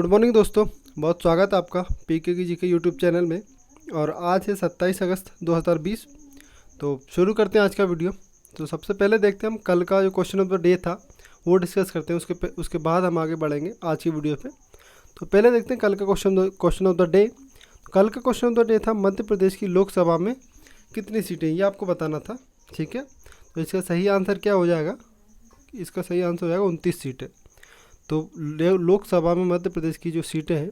Good morning दोस्तों, बहुत स्वागत है आपका पीके की जीके यूट्यूब चैनल में। और आज है 27 अगस्त 2020। तो शुरू करते हैं आज का वीडियो। तो सबसे पहले देखते हैं हम कल का जो क्वेश्चन ऑफ द डे था वो डिस्कस करते हैं, उसके बाद हम आगे बढ़ेंगे आज की वीडियो पे। तो पहले देखते हैं कल का क्वेश्चन ऑफ द डे। कल का क्वेश्चन ऑफ द डे था मध्य प्रदेश की लोकसभा में कितनी सीटें, ये आपको बताना था। ठीक है, तो इसका सही आंसर क्या हो जाएगा? इसका सही आंसर हो जाएगा 29 सीटें। तो लोकसभा में मध्य प्रदेश की जो सीटें हैं,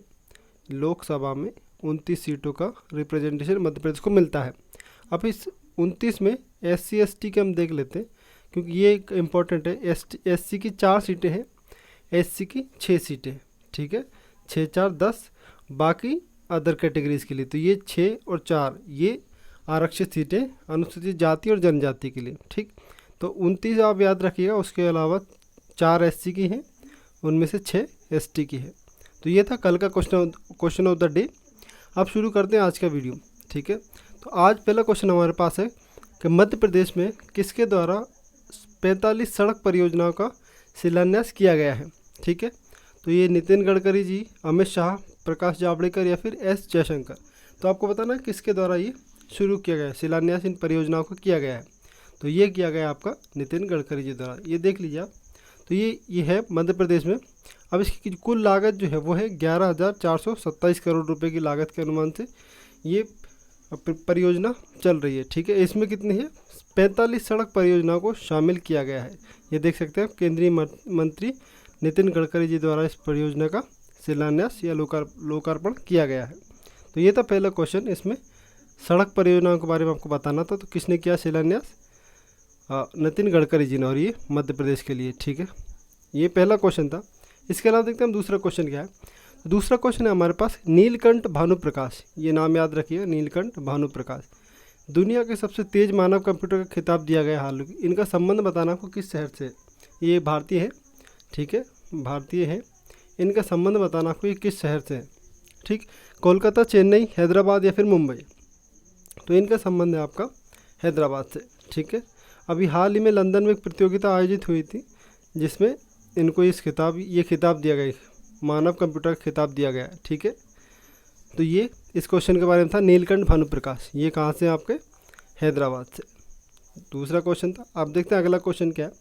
लोकसभा में 29 सीटों का रिप्रेजेंटेशन मध्य प्रदेश को मिलता है। अब इस 29 में SC ST के हम देख लेते हैं, क्योंकि ये एक इम्पॉर्टेंट है। SC की 4 सीटें हैं, SC की 6 सीटें। ठीक है, 6 4 10, बाकी अदर कैटेगरीज के लिए। तो ये 6 और 4 ये आरक्षित सीटें अनुसूचित जाति और जनजाति के लिए। ठीक, तो 29 आप याद रखिएगा। उसके अलावा 4 SC की हैं, उनमें से 6 ST की है। तो ये था कल का क्वेश्चन ऑफ द डे। अब शुरू करते हैं आज का वीडियो। ठीक है, तो आज पहला क्वेश्चन हमारे पास है कि मध्य प्रदेश में किसके द्वारा 45 सड़क परियोजनाओं का शिलान्यास किया गया है। ठीक है, तो ये नितिन गडकरी जी, अमित शाह, प्रकाश जावड़ेकर या फिर S जयशंकर। तो आपको बताना है किसके द्वारा ये शुरू किया गया है, शिलान्यास इन परियोजनाओं को किया गया है। तो ये किया गया आपका नितिन गडकरी जी द्वारा। ये देख लीजिए आप। तो ये है मध्य प्रदेश में। अब इसकी कुल लागत जो है वो है 11,427 करोड़ रुपए की लागत के अनुमान से ये परियोजना चल रही है। ठीक है, इसमें कितनी है? 45 सड़क परियोजनाओं को शामिल किया गया है। ये देख सकते हैं केंद्रीय मंत्री नितिन गडकरी जी द्वारा इस परियोजना का शिलान्यास या लोकार्पण किया गया है। तो ये था पहला क्वेश्चन। इसमें सड़क परियोजनाओं के बारे में आपको बताना था। तो किसने किया शिलान्यास? नितिन गडकरी जी ने, और ये मध्य प्रदेश के लिए। ठीक है, ये पहला क्वेश्चन था। इसके अलावा देखते हैं हम दूसरा क्वेश्चन क्या है। दूसरा क्वेश्चन है हमारे पास नीलकंठ भानुप्रकाश। ये नाम याद रखिएगा, नीलकंठ भानुप्रकाश। दुनिया के सबसे तेज मानव कंप्यूटर का खिताब दिया गया हाल ही। इनका संबंध बताना आपको किस शहर से है। ये भारतीय है। ठीक है, भारतीय है। इनका संबंध बताना आपको ये किस शहर से है। ठीक, कोलकाता, चेन्नई, हैदराबाद या फिर मुंबई। तो इनका संबंध है आपका हैदराबाद से। ठीक है, अभी हाल ही में लंदन में एक प्रतियोगिता आयोजित हुई थी जिसमें इनको ये खिताब दिया गया, मानव कंप्यूटर का खिताब दिया गया है। ठीक है, तो ये इस क्वेश्चन के बारे में था, नीलकंठ भानुप्रकाश। ये कहाँ से? आपके हैदराबाद से। दूसरा क्वेश्चन था। आप देखते हैं अगला क्वेश्चन क्या है।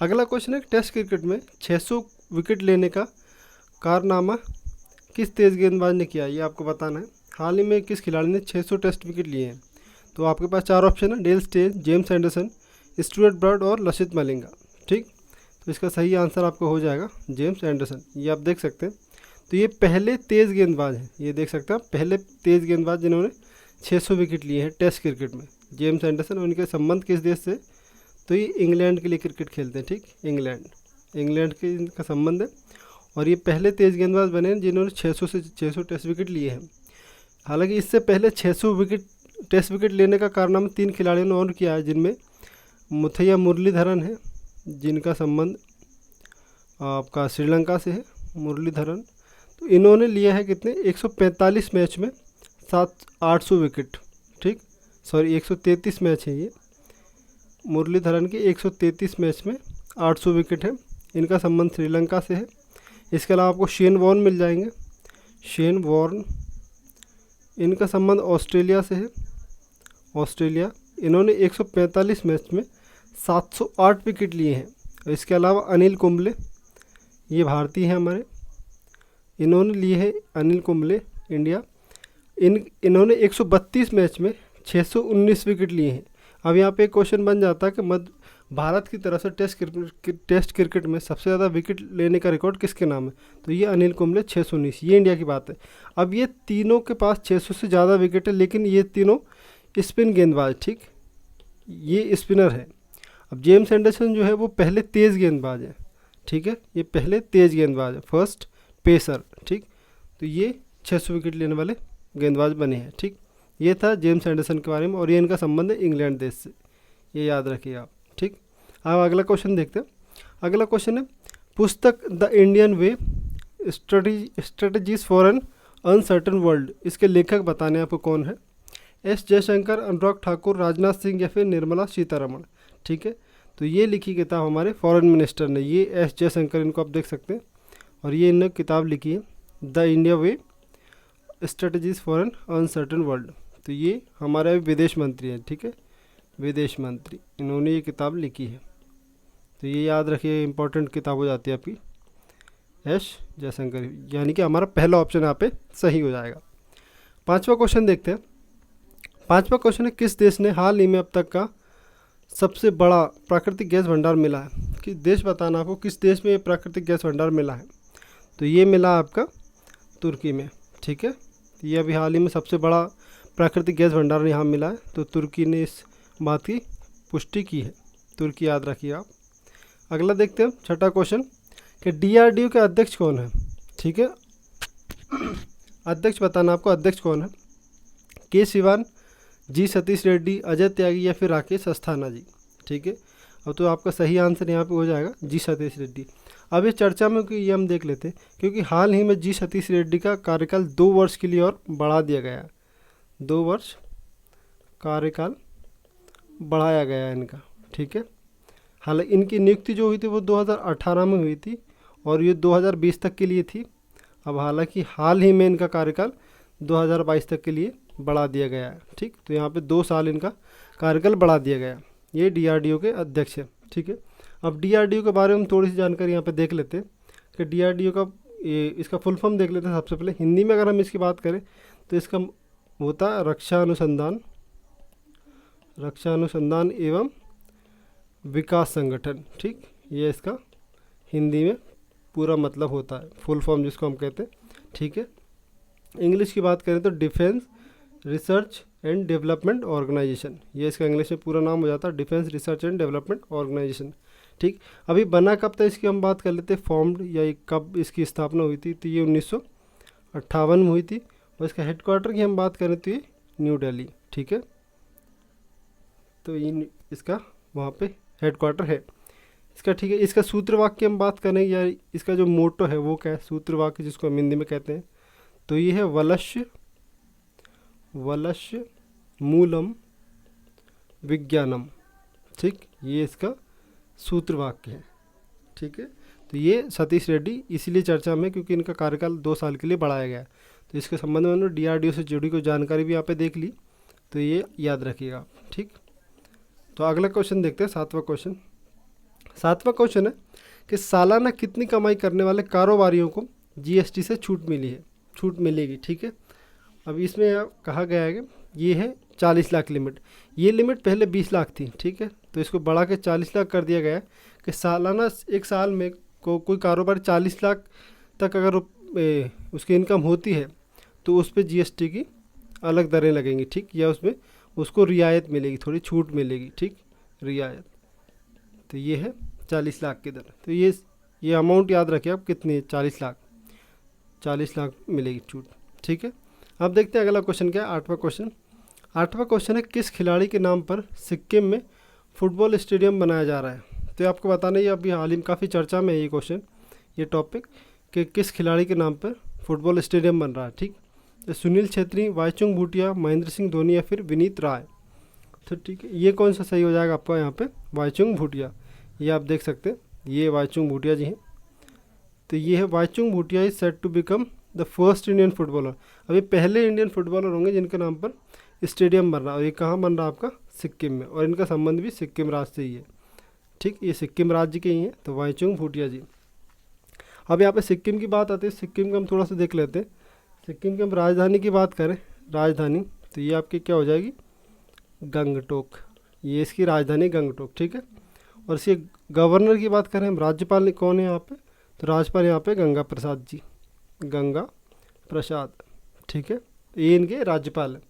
अगला क्वेश्चन है टेस्ट क्रिकेट में 600 विकेट लेने का कारनामा किस तेज़ गेंदबाज ने किया, ये आपको बताना है। हाल ही में किस खिलाड़ी ने 600 टेस्ट विकेट लिए हैं? तो आपके पास 4 ऑप्शन है, Dale Steyn, James Anderson, Stuart Broad और लसित मलिंगा। ठीक, तो इसका सही आंसर आपको हो जाएगा जेम्स एंडरसन। ये आप देख सकते हैं। तो ये पहले तेज़ गेंदबाज हैं, ये देख सकते हैं आप, पहले तेज़ गेंदबाज जिन्होंने 600 विकेट लिए हैं टेस्ट क्रिकेट में, जेम्स एंडरसन। उनके संबंध किस देश से? तो ये इंग्लैंड के लिए क्रिकेट खेलते हैं। ठीक, इंग्लैंड के इनका संबंध है। और ये पहले तेज़ गेंदबाज बने हैं जिन्होंने 600 टेस्ट विकेट लिए हैं। हालाँकि इससे पहले 600 टेस्ट विकेट लेने का कारनामा 3 खिलाड़ियों ने और किया है, जिनमें मुथैया मुरलीधरन है, जिनका संबंध आपका श्रीलंका से है, मुरलीधरन। तो इन्होंने लिया है कितने? 145 मैच में 800 विकेट। ठीक, सॉरी 133 मैच है ये, मुरलीधरन के 133 मैच में 800 विकेट है। इनका संबंध श्रीलंका से है। इसके अलावा आपको शेन वॉर्न मिल जाएंगे, शेन वॉर्न। इनका संबंध ऑस्ट्रेलिया से है, ऑस्ट्रेलिया। इन्होंने 145 मैच में 708 विकेट लिए हैं। इसके अलावा अनिल कुंबले, ये भारतीय हैं हमारे, इन्होंने लिए हैं, अनिल कुंबले, इंडिया। इन्होंने 132 मैच में 619 विकेट लिए हैं। अब यहाँ पे एक क्वेश्चन बन जाता है कि भारत की तरफ से टेस्ट क्रिकेट में सबसे ज़्यादा विकेट लेने का रिकॉर्ड किसके नाम है? तो ये अनिल कुंबले 619, ये इंडिया की बात है। अब ये तीनों के पास 600 से ज़्यादा विकेट है, लेकिन ये तीनों स्पिन गेंदबाज। ठीक, ये स्पिनर है। अब जेम्स एंडरसन जो है वो पहले तेज़ गेंदबाज है। ठीक है, ये पहले तेज़ गेंदबाज है, फर्स्ट पेसर। ठीक, तो ये 600 विकेट लेने वाले गेंदबाज बने हैं। ठीक, ये था जेम्स एंडरसन के बारे में, और ये इनका संबंध है इंग्लैंड देश से, ये याद रखिए आप। ठीक, अब अगला क्वेश्चन देखते हैं। अगला क्वेश्चन है पुस्तक the Indian way strategies for an uncertain world. इसके लेखक बताने आपको कौन है? S जयशंकर, अनुराग ठाकुर, राजनाथ सिंह या फिर निर्मला सीतारमण। ठीक है, तो ये लिखी किताब हमारे फॉरेन मिनिस्टर ने, ये S जयशंकर, इनको आप देख सकते हैं, और ये इन्होंने किताब लिखी है the India way strategies for N uncertain world. तो ये हमारे विदेश मंत्री हैं, ठीक है, विदेश मंत्री, इन्होंने ये किताब लिखी है। तो ये याद रखिए, इंपॉर्टेंट किताब हो जाती है आपकी, एस जयशंकर, यानी कि हमारा पहला ऑप्शन यहाँ पे सही हो जाएगा। पांचवा क्वेश्चन देखते हैं। पांचवा क्वेश्चन है, किस देश ने हाल ही में अब तक का सबसे बड़ा प्राकृतिक गैस भंडार मिला है? किस देश बताना आपको, किस देश में ये प्राकृतिक गैस भंडार मिला है? तो ये मिला आपका तुर्की में, ठीक है। ये अभी हाल ही में सबसे बड़ा प्राकृतिक गैस भंडार यहाँ मिला है, तो तुर्की ने इस बात की पुष्टि की है। तुर्की याद रखिए आप। अगला देखते हैं, छठा क्वेश्चन, कि DRDO के अध्यक्ष कौन है? ठीक है, अध्यक्ष बताना आपको, अध्यक्ष कौन है? के सिवान, जी सतीश रेड्डी, अजय त्यागी या फिर राकेश अस्थाना जी। ठीक है, अब तो आपका सही आंसर यहाँ पे हो जाएगा जी सतीश रेड्डी। अब ये चर्चा में कि ये हम देख लेते हैं, क्योंकि हाल ही में जी सतीश रेड्डी का कार्यकाल 2 वर्ष के लिए और बढ़ा दिया गया है। 2 वर्ष कार्यकाल बढ़ाया गया है इनका, ठीक है। हालांकि इनकी नियुक्ति जो हुई थी वो 2018 में हुई थी और ये 2020 तक के लिए थी। अब हालांकि हाल ही में इनका कार्यकाल 2022 तक के लिए बढ़ा दिया गया है, ठीक। तो यहाँ पे 2 साल इनका कार्यकाल बढ़ा दिया गया। ये DRDO के अध्यक्ष है, ठीक है। अब DRDO के बारे में थोड़ी सी जानकारी यहाँ पे देख लेते हैं कि DRDO का इसका फुल फॉर्म देख लेते हैं। सबसे पहले हिंदी में अगर हम इसकी बात करें तो इसका होता है रक्षा अनुसंधान एवं विकास संगठन, ठीक। ये इसका हिंदी में पूरा मतलब होता है, फुल फॉर्म जिसको हम कहते हैं, ठीक है। इंग्लिश की बात करें तो Defence Research and Development Organisation, ये इसका इंग्लिश में पूरा नाम हो जाता है, Defence Research and Development Organisation, ठीक। अभी बना कब था इसकी हम बात कर लेते हैं, फॉर्म्ड या कब इसकी स्थापना हुई थी। तो ये 1958 में हुई थी और इसका हेडक्वार्टर की हम बात करें तो ये न्यू दिल्ली, ठीक है। तो ये इसका वहाँ पे हेडक्वार्टर है इसका, ठीक है। इसका सूत्र वाक्य हम बात करें या इसका जो मोटो है वो क्या है, सूत्र वाक्य जिसको हम हिंदी में कहते हैं, तो ये है वलस्य मूलम विज्ञानम, ठीक। ये इसका सूत्र वाक्य है, ठीक है। तो ये सतीश रेड्डी इसलिए चर्चा में क्योंकि इनका कार्यकाल 2 साल के लिए बढ़ाया गया है। तो इसके संबंध में उन्होंने DRDO से जुड़ी कोई जानकारी भी यहाँ पे देख ली, तो ये याद रखिएगा आप, ठीक। तो अगला क्वेश्चन देखते हैं, 7वां क्वेश्चन। 7वां क्वेश्चन है कि सालाना कितनी कमाई करने वाले कारोबारियों को GST से छूट मिलेगी, ठीक है। अब इसमें कहा गया है कि ये है 40 लाख लिमिट। ये लिमिट पहले 20 लाख थी, ठीक है। तो इसको बढ़ा के 40 लाख कर दिया गया है कि सालाना एक साल में कोई कारोबार 40 लाख तक अगर उसकी इनकम होती है तो उस पर GST की अलग दरें लगेंगी, ठीक, या उसमें उसको रियायत मिलेगी, थोड़ी छूट मिलेगी, ठीक, रियायत। तो ये है 40 लाख की दर। तो ये अमाउंट याद रखिए आप, कितनी है, 40 लाख मिलेगी छूट, ठीक है। अब देखते हैं अगला क्वेश्चन क्या है, 8वां क्वेश्चन। 8वां क्वेश्चन है, किस खिलाड़ी के नाम पर सिक्किम में फुटबॉल स्टेडियम बनाया जा रहा है? तो आपको बताना, ये अभी हाल ही में काफ़ी चर्चा में है ये क्वेश्चन, ये टॉपिक, कि किस खिलाड़ी के नाम पर फुटबॉल स्टेडियम बन रहा है, ठीक। तो सुनील छेत्री, वाईचुंग भूटिया, महेंद्र सिंह धोनी या फिर विनीत राय। तो ठीक है, ये कौन सा सही हो जाएगा आपका यहाँ पे, वाईचुंग भूटिया। ये आप देख सकते हैं, ये वाईचुंग भूटिया जी हैं। तो ये है Bhaichung Bhutia is set to become the first Indian footballer. अभी पहले इंडियन फुटबॉलर होंगे जिनके नाम पर स्टेडियम बन रहा है, और ये कहाँ बन रहा है आपका, सिक्किम में, और इनका संबंध भी सिक्किम राज्य से ही है, ठीक। ये सिक्किम राज्य के ही हैं, तो वाईचुंग भूटिया जी। अब यहाँ पे सिक्किम की बात आती है, सिक्किम का हम थोड़ा सा देख लेते हैं। सिक्किम की हम राजधानी की बात करें, राजधानी, तो ये आपकी क्या हो जाएगी, गंगटोक, ये इसकी राजधानी गंगटोक, ठीक है। और इसके गवर्नर की बात करें हम, राज्यपाल कौन है यहाँ पे, तो राज्यपाल यहाँ पे गंगा प्रसाद जी, गंगा प्रसाद, ठीक है। ये इनके राज्यपाल है।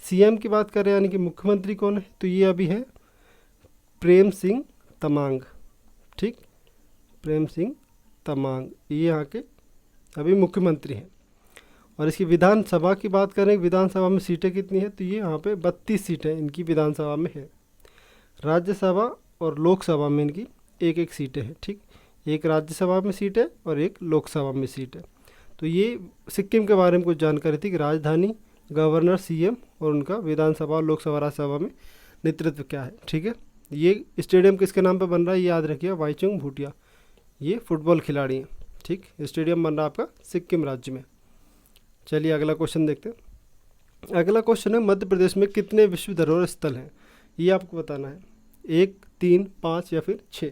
CM की बात करें यानी कि मुख्यमंत्री कौन है, तो ये अभी है प्रेम सिंह तमांग, ठीक, प्रेम सिंह तमांग, ये यहाँ के अभी मुख्यमंत्री हैं। और इसकी विधानसभा की बात करें, विधानसभा में सीटें कितनी हैं, तो ये यहाँ पे 32 सीटें इनकी विधानसभा में है। राज्यसभा और लोकसभा में इनकी 1-1 सीटें हैं, ठीक, एक राज्यसभा में सीट है और एक लोकसभा में सीट है। तो ये सिक्किम के बारे में कुछ जानकारी थी कि राजधानी, गवर्नर, CM और उनका विधानसभा और लोकसभा राज्यसभा में नेतृत्व क्या है, ठीक है। ये स्टेडियम किसके नाम पे बन रहा है, ये याद रखिए, वाईचुंग भूटिया, ये फुटबॉल खिलाड़ी हैं, ठीक। स्टेडियम बन रहा है आपका सिक्किम राज्य में। चलिए अगला क्वेश्चन देखते हैं। अगला क्वेश्चन है, मध्य प्रदेश में कितने विश्व धरोहर स्थल हैं? ये आपको बताना है, 1, 3, 5 या फिर 6।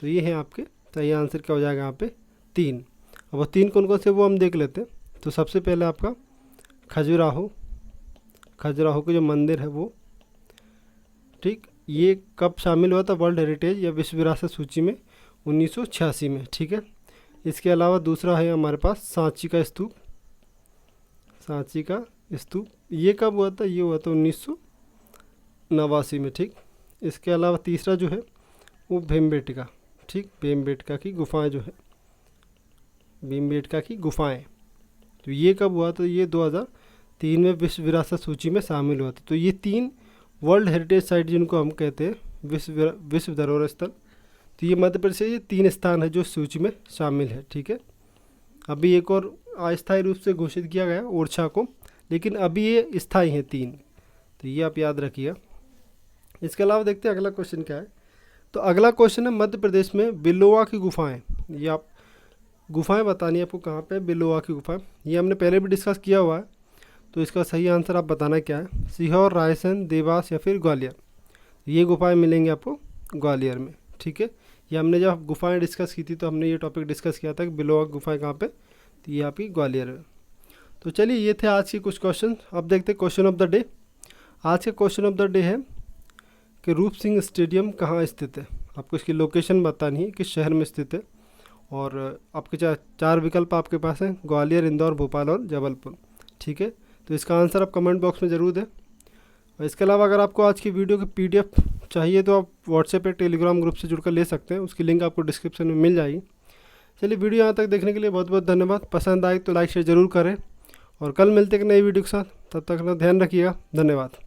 तो ये हैं आपके, सही आंसर क्या हो जाएगा यहाँ पे? 3। अब वो 3 कौन कौन से वो हम देख लेते हैं। तो सबसे पहले आपका खजुराहो के जो मंदिर है वो, ठीक, ये कब शामिल हुआ था वर्ल्ड हेरिटेज या विश्व विरासत सूची में? 1986 में, ठीक है। इसके अलावा दूसरा है हमारे पास सांची का स्तूप, ये कब हुआ था? ये हुआ था 1989 में, ठीक। इसके अलावा तीसरा जो है वो भीमबेटका, ठीक, भीमबेटका की गुफाएं जो है, भीमबेटका की गुफाएं, तो ये कब हुआ? तो ये 2003 में विश्व विरासत सूची में शामिल हुआ था। तो ये 3 वर्ल्ड हेरिटेज साइट जिनको हम कहते हैं विश्व धरोहर स्थल, तो ये मध्य प्रदेश से ये 3 स्थान है जो सूची में शामिल है, ठीक है। अभी एक और अस्थायी रूप से घोषित किया गया ओरछा को, लेकिन अभी ये स्थायी है 3, तो ये आप याद रखिएगा। इसके अलावा देखते हैं अगला क्वेश्चन क्या है। तो अगला क्वेश्चन है, मध्य प्रदेश में बिलोवा की गुफाएं, ये आप गुफाएं बतानी है आपको कहाँ पे बिलोवा की गुफाएं। ये हमने पहले भी डिस्कस किया हुआ है, तो इसका सही आंसर आप बताना क्या है? सीहोर, रायसेन, देवास या फिर ग्वालियर। ये गुफाएं मिलेंगी आपको ग्वालियर में, ठीक है। ये हमने जब गुफाएं डिस्कस की थी तो हमने ये टॉपिक डिस्कस किया था कि बिलोवा गुफाएं कहाँ पे, तो ये आपकी ग्वालियर में। तो चलिए ये थे आज के कुछ क्वेश्चन। अब देखते हैं क्वेश्चन ऑफ द डे। आज के क्वेश्चन ऑफ द डे है कि रूप सिंह स्टेडियम कहाँ स्थित है? आपको इसकी लोकेशन बतानी है, किस शहर में स्थित है। और आपके 4 विकल्प आपके पास हैं, ग्वालियर, इंदौर, भोपाल और जबलपुर, ठीक है। तो इसका आंसर आप कमेंट बॉक्स में ज़रूर दें। और इसके अलावा अगर आपको आज की वीडियो की PDF चाहिए तो आप व्हाट्सएप या टेलीग्राम ग्रुप से जुड़कर ले सकते हैं, उसकी लिंक आपको डिस्क्रिप्शन में मिल जाएगी। चलिए वीडियो यहाँ तक देखने के लिए बहुत बहुत धन्यवाद। पसंद आए तो लाइक शेयर ज़रूर करें और कल मिलते हैं एक नई वीडियो के साथ। तब तक अपना ध्यान रखिएगा। धन्यवाद।